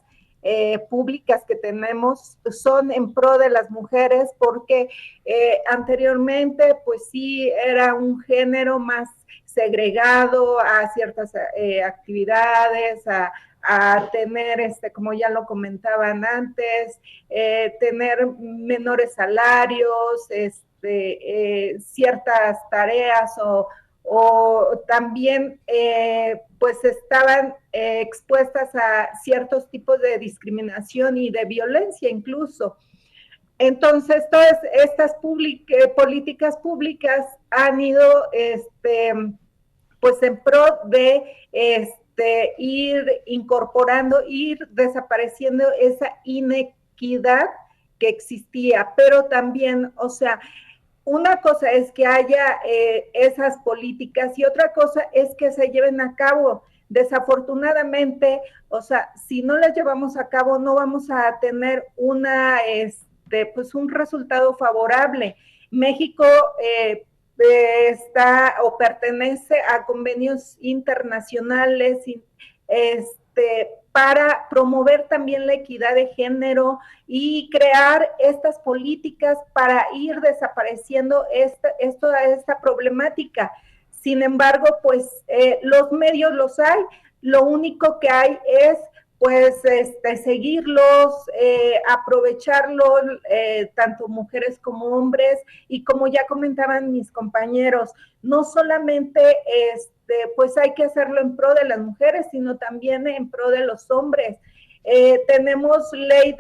públicas que tenemos son en pro de las mujeres, porque anteriormente pues sí era un género más segregado a ciertas actividades, a tener, como ya lo comentaban antes, tener menores salarios, ciertas tareas o también pues estaban expuestas a ciertos tipos de discriminación y de violencia incluso. Entonces, todas estas políticas públicas han ido pues en pro de ir incorporando, ir desapareciendo esa inequidad que existía, pero también, o sea, una cosa es que haya esas políticas y otra cosa es que se lleven a cabo. Desafortunadamente, o sea, si no las llevamos a cabo, no vamos a tener pues un resultado favorable. México está o pertenece a convenios internacionales para promover también la equidad de género y crear estas políticas para ir desapareciendo esta problemática. Sin embargo, pues los medios los hay, lo único que hay es pues seguirlos, aprovecharlos, tanto mujeres como hombres, y como ya comentaban mis compañeros, no solamente pues hay que hacerlo en pro de las mujeres, sino también en pro de los hombres. Tenemos ley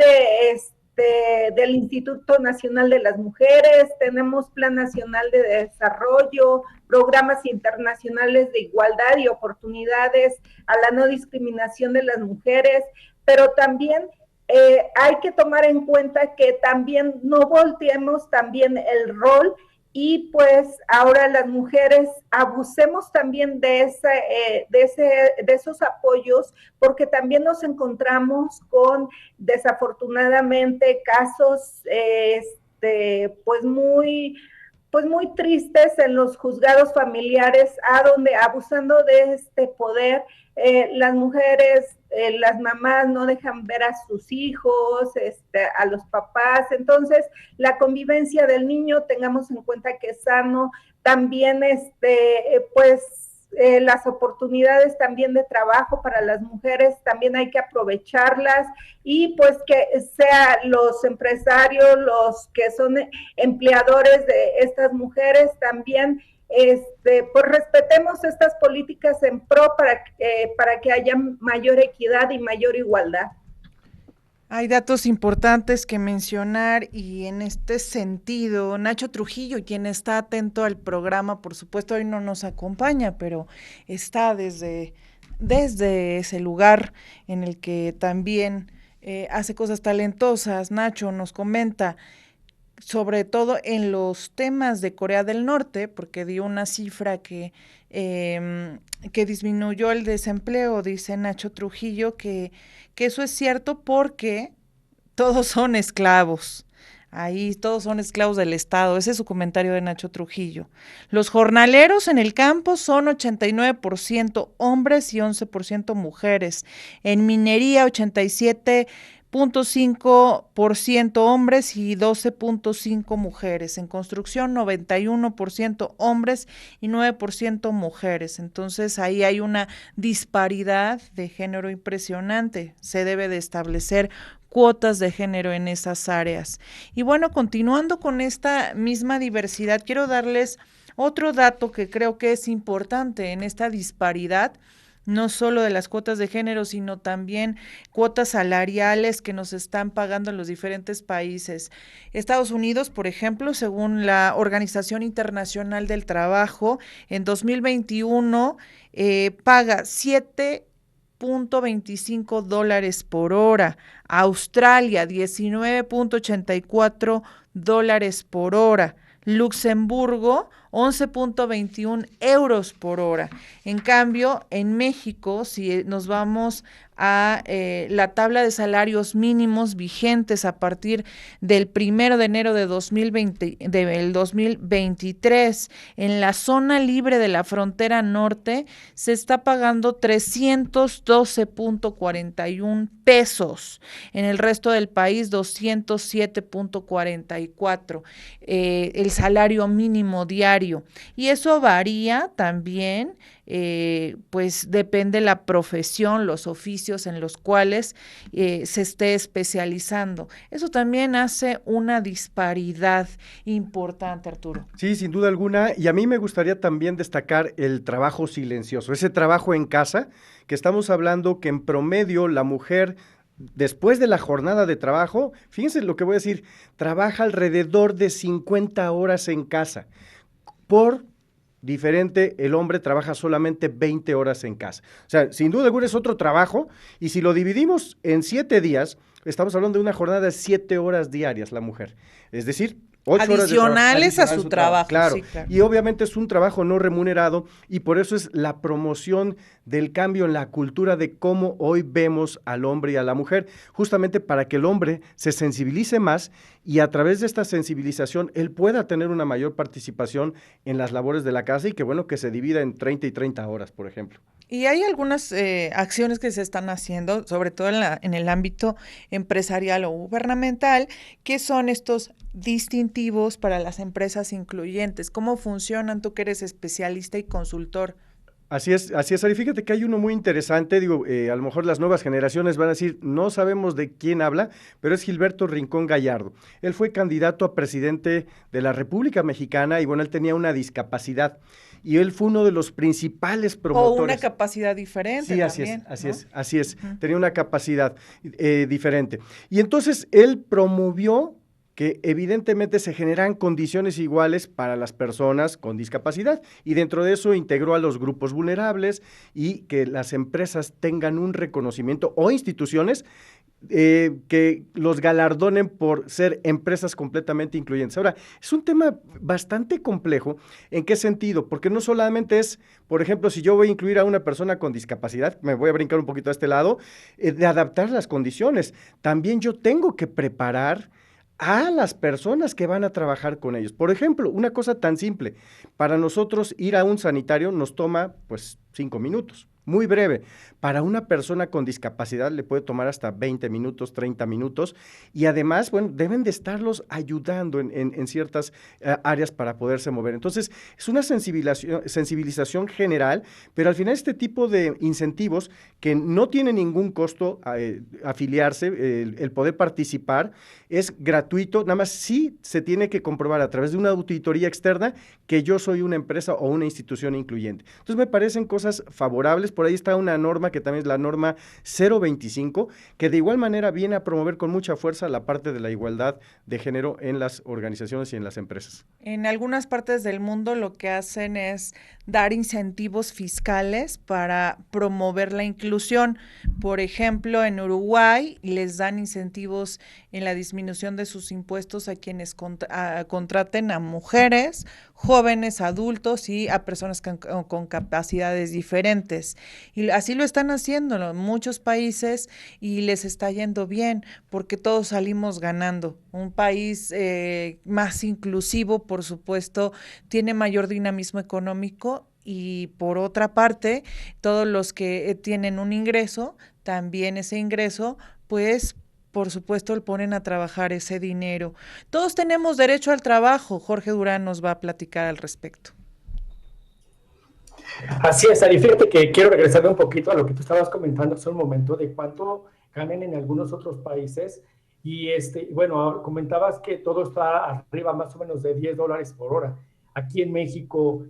del Instituto Nacional de las Mujeres, tenemos Plan Nacional de Desarrollo, programas internacionales de igualdad y oportunidades a la no discriminación de las mujeres, pero también hay que tomar en cuenta que también no volteemos también el rol y pues ahora las mujeres abusemos también de esos apoyos, porque también nos encontramos con desafortunadamente casos pues muy tristes en los juzgados familiares, a donde abusando de este poder, las mujeres, las mamás no dejan ver a sus hijos, a los papás. Entonces, la convivencia del niño, tengamos en cuenta que es sano. También, las oportunidades también de trabajo para las mujeres, también hay que aprovecharlas, y pues que sean los empresarios, los que son empleadores de estas mujeres, también pues respetemos estas políticas en pro para que haya mayor equidad y mayor igualdad. Hay datos importantes que mencionar, y en este sentido, Nacho Trujillo, quien está atento al programa, por supuesto hoy no nos acompaña, pero está desde ese lugar en el que también hace cosas talentosas. Nacho nos comenta, sobre todo en los temas de Corea del Norte, porque dio una cifra que disminuyó el desempleo. Dice Nacho Trujillo que eso es cierto porque todos son esclavos. Ahí todos son esclavos del Estado. Ese es su comentario de Nacho Trujillo. Los jornaleros en el campo son 89% hombres y 11% mujeres. En minería, 87% 0.5% hombres y 12.5% mujeres. En construcción, 91% hombres y 9% mujeres. Entonces, ahí hay una disparidad de género impresionante. Se debe de establecer cuotas de género en esas áreas. Y bueno, continuando con esta misma diversidad, quiero darles otro dato que creo que es importante en esta disparidad, no solo de las cuotas de género, sino también cuotas salariales que nos están pagando en los diferentes países. Estados Unidos, por ejemplo, según la Organización Internacional del Trabajo, en 2021 paga $7.25 por hora. Australia, $19.84 por hora. Luxemburgo, 11.21 euros por hora. En cambio, en México, si nos vamos a la tabla de salarios mínimos vigentes a partir del 1 de enero de 2023, en la zona libre de la frontera norte se está pagando 312.41 pesos, en el resto del país 207.44 el salario mínimo diario, y eso varía también, pues depende la profesión, los oficios en los cuales se esté especializando. Eso también hace una disparidad importante, Arturo. Sí, sin duda alguna, y a mí me gustaría también destacar el trabajo silencioso, ese trabajo en casa, que estamos hablando que en promedio la mujer, después de la jornada de trabajo, fíjense lo que voy a decir, trabaja alrededor de 50 horas en casa. Por diferente, el hombre trabaja solamente 20 horas en casa. O sea, sin duda alguna es otro trabajo, y si lo dividimos en 7 días, estamos hablando de una jornada de 7 horas diarias la mujer. Es decir, 8 adicionales horas a su trabajo. Claro. Sí, claro. Y obviamente es un trabajo no remunerado, y por eso es la promoción del cambio en la cultura de cómo hoy vemos al hombre y a la mujer, justamente para que el hombre se sensibilice más y a través de esta sensibilización él pueda tener una mayor participación en las labores de la casa, y que bueno, que se divida en 30 y 30 horas, por ejemplo. Y hay algunas acciones que se están haciendo, sobre todo en el ámbito empresarial o gubernamental, que son estos distintivos para las empresas incluyentes. ¿Cómo funcionan? Tú que eres especialista y consultor. Así es, Ari. Fíjate que hay uno muy interesante, digo, a lo mejor las nuevas generaciones van a decir, no sabemos de quién habla, pero es Gilberto Rincón Gallardo. Él fue candidato a presidente de la República Mexicana y bueno, él tenía una discapacidad y él fue uno de los principales promotores. O una capacidad diferente. Sí, también, así es, Uh-huh. tenía una capacidad diferente. Y entonces él promovió que evidentemente se generan condiciones iguales para las personas con discapacidad, y dentro de eso integró a los grupos vulnerables y que las empresas tengan un reconocimiento, o instituciones que los galardonen por ser empresas completamente incluyentes. Ahora, es un tema bastante complejo. ¿En qué sentido? Porque no solamente es, por ejemplo, si yo voy a incluir a una persona con discapacidad, me voy a brincar un poquito a este lado, de adaptar las condiciones. También yo tengo que preparar a las personas que van a trabajar con ellos. Por ejemplo, una cosa tan simple, para nosotros ir a un sanitario nos toma pues 5 minutos, muy breve. Para una persona con discapacidad le puede tomar hasta 20 minutos, 30 minutos, y además, bueno, deben de estarlos ayudando en ciertas áreas para poderse mover. Entonces, es una sensibilización general, pero al final este tipo de incentivos que no tiene ningún costo afiliarse, el poder participar, es gratuito, nada más sí se tiene que comprobar a través de una auditoría externa que yo soy una empresa o una institución incluyente. Entonces, me parecen cosas favorables. Por ahí está una norma que también es la norma 025, que de igual manera viene a promover con mucha fuerza la parte de la igualdad de género en las organizaciones y en las empresas. En algunas partes del mundo lo que hacen es dar incentivos fiscales para promover la inclusión. Por ejemplo, en Uruguay les dan incentivos en la disminución de sus impuestos a quienes contraten a mujeres, jóvenes, adultos y a personas con capacidades diferentes. Y así lo están haciendo en muchos países y les está yendo bien porque todos salimos ganando. Un país más inclusivo, por supuesto, tiene mayor dinamismo económico, y por otra parte, todos los que tienen un ingreso, también ese ingreso, pues por supuesto, el ponen a trabajar ese dinero. Todos tenemos derecho al trabajo. Jorge Durán nos va a platicar al respecto. Así es, Ari. Fíjate que quiero regresarme un poquito a lo que tú estabas comentando hace un momento de cuánto ganan en algunos otros países. Y bueno, comentabas que todo está arriba más o menos de $10 por hora. Aquí en México,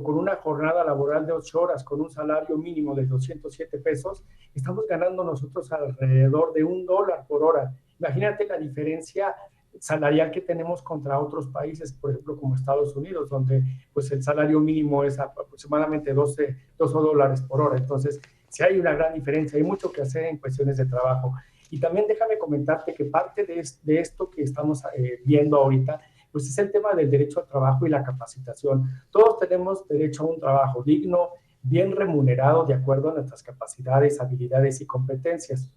con una jornada laboral de 8 horas, con un salario mínimo de 207 pesos, estamos ganando nosotros alrededor de $1 por hora. Imagínate la diferencia salarial que tenemos contra otros países, por ejemplo, como Estados Unidos, donde pues el salario mínimo es aproximadamente 12 dólares por hora. Entonces, sí hay una gran diferencia, hay mucho que hacer en cuestiones de trabajo. Y también déjame comentarte que parte de esto que estamos viendo ahorita, pues es el tema del derecho al trabajo y la capacitación. Todos tenemos derecho a un trabajo digno, bien remunerado, de acuerdo a nuestras capacidades, habilidades y competencias.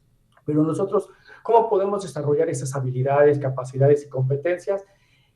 Pero nosotros, ¿cómo podemos desarrollar esas habilidades, capacidades y competencias?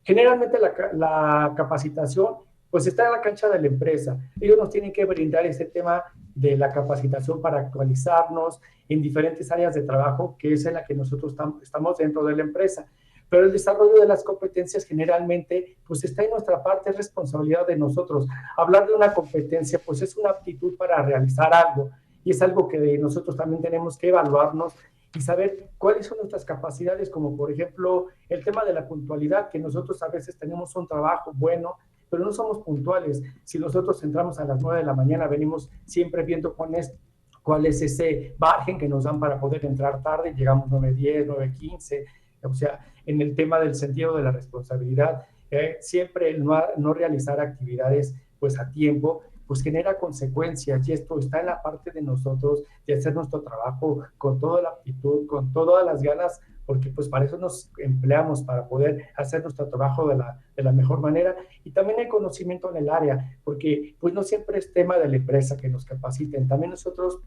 Generalmente la capacitación pues está en la cancha de la empresa. Ellos nos tienen que brindar ese tema de la capacitación para actualizarnos en diferentes áreas de trabajo, que es en la que nosotros estamos dentro de la empresa. Pero el desarrollo de las competencias generalmente pues está en nuestra parte, es responsabilidad de nosotros. Hablar de una competencia pues es una aptitud para realizar algo, y es algo que nosotros también tenemos que evaluarnos y saber cuáles son nuestras capacidades, como por ejemplo el tema de la puntualidad, que nosotros a veces tenemos un trabajo bueno, pero no somos puntuales. Si nosotros entramos a las 9 de la mañana, venimos siempre viendo cuál es ese margen que nos dan para poder entrar tarde, llegamos 9:10, 9:15, o sea, en el tema del sentido de la responsabilidad, siempre el no realizar actividades pues a tiempo, pues genera consecuencias, y esto está en la parte de nosotros de hacer nuestro trabajo con toda la aptitud, con todas las ganas, porque pues para eso nos empleamos, para poder hacer nuestro trabajo de la mejor manera. Y también hay conocimiento en el área, porque pues no siempre es tema de la empresa que nos capaciten, también nosotros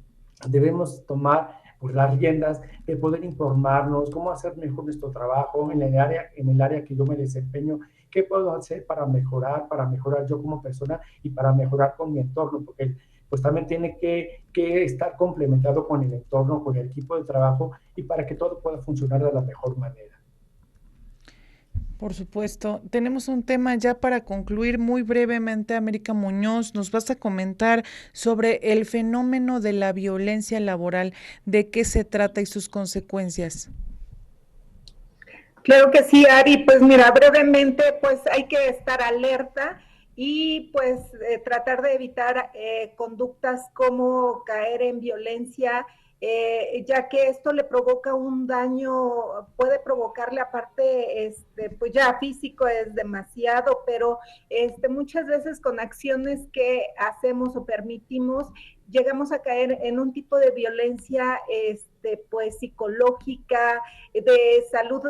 debemos tomar pues las riendas de poder informarnos cómo hacer mejor nuestro trabajo en el área que yo me desempeño, qué puedo hacer para mejorar yo como persona y para mejorar con mi entorno, porque pues también tiene que estar complementado con el entorno, con el equipo de trabajo, y para que todo pueda funcionar de la mejor manera. Por supuesto. Tenemos un tema ya para concluir muy brevemente. América Muñoz, nos vas a comentar sobre el fenómeno de la violencia laboral, de qué se trata y sus consecuencias. Claro que sí, Ari. Pues mira, brevemente, pues hay que estar alerta y pues tratar de evitar conductas como caer en violencia, ya que esto le provoca un daño, puede provocarle aparte, pues ya físico es demasiado, pero muchas veces con acciones que hacemos o permitimos, llegamos a caer en un tipo de violencia, pues psicológica, de salud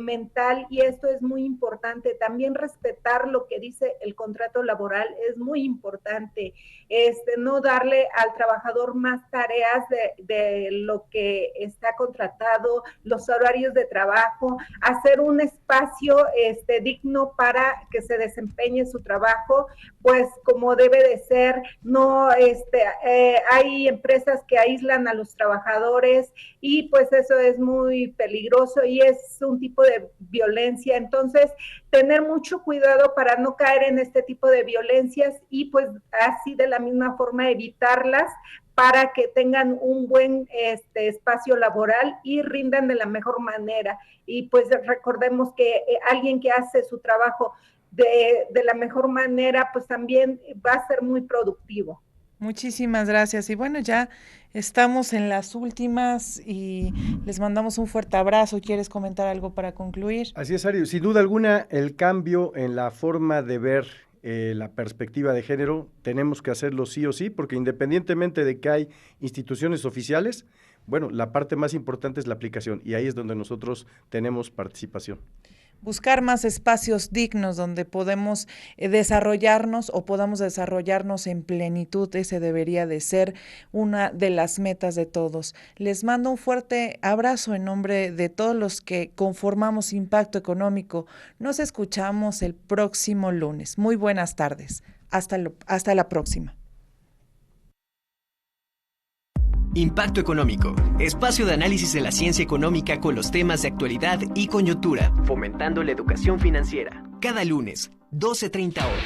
mental, y esto es muy importante. También respetar lo que dice el contrato laboral es muy importante. No darle al trabajador más tareas de lo que está contratado, los horarios de trabajo, hacer un espacio digno para que se desempeñe su trabajo, pues como debe de ser. No, hay empresas que aíslan a los trabajadores, y pues eso es muy peligroso y es un tipo de violencia. Entonces, tener mucho cuidado para no caer en este tipo de violencias, y pues así de la misma forma evitarlas, para que tengan un buen espacio laboral y rindan de la mejor manera. Y pues recordemos que alguien que hace su trabajo de la mejor manera, pues también va a ser muy productivo. Muchísimas gracias. Y bueno, ya estamos en las últimas y les mandamos un fuerte abrazo. ¿Quieres comentar algo para concluir? Así es, Ari. Sin duda alguna, el cambio en la forma de ver la perspectiva de género, tenemos que hacerlo sí o sí, porque independientemente de que hay instituciones oficiales, bueno, la parte más importante es la aplicación, y ahí es donde nosotros tenemos participación. Buscar más espacios dignos donde podemos desarrollarnos o podamos desarrollarnos en plenitud. Ese debería de ser una de las metas de todos. Les mando un fuerte abrazo en nombre de todos los que conformamos Impacto Económico. Nos escuchamos el próximo lunes. Muy buenas tardes. Hasta la próxima. Impacto Económico, espacio de análisis de la ciencia económica con los temas de actualidad y coyuntura, fomentando la educación financiera. Cada lunes, 12:30 horas.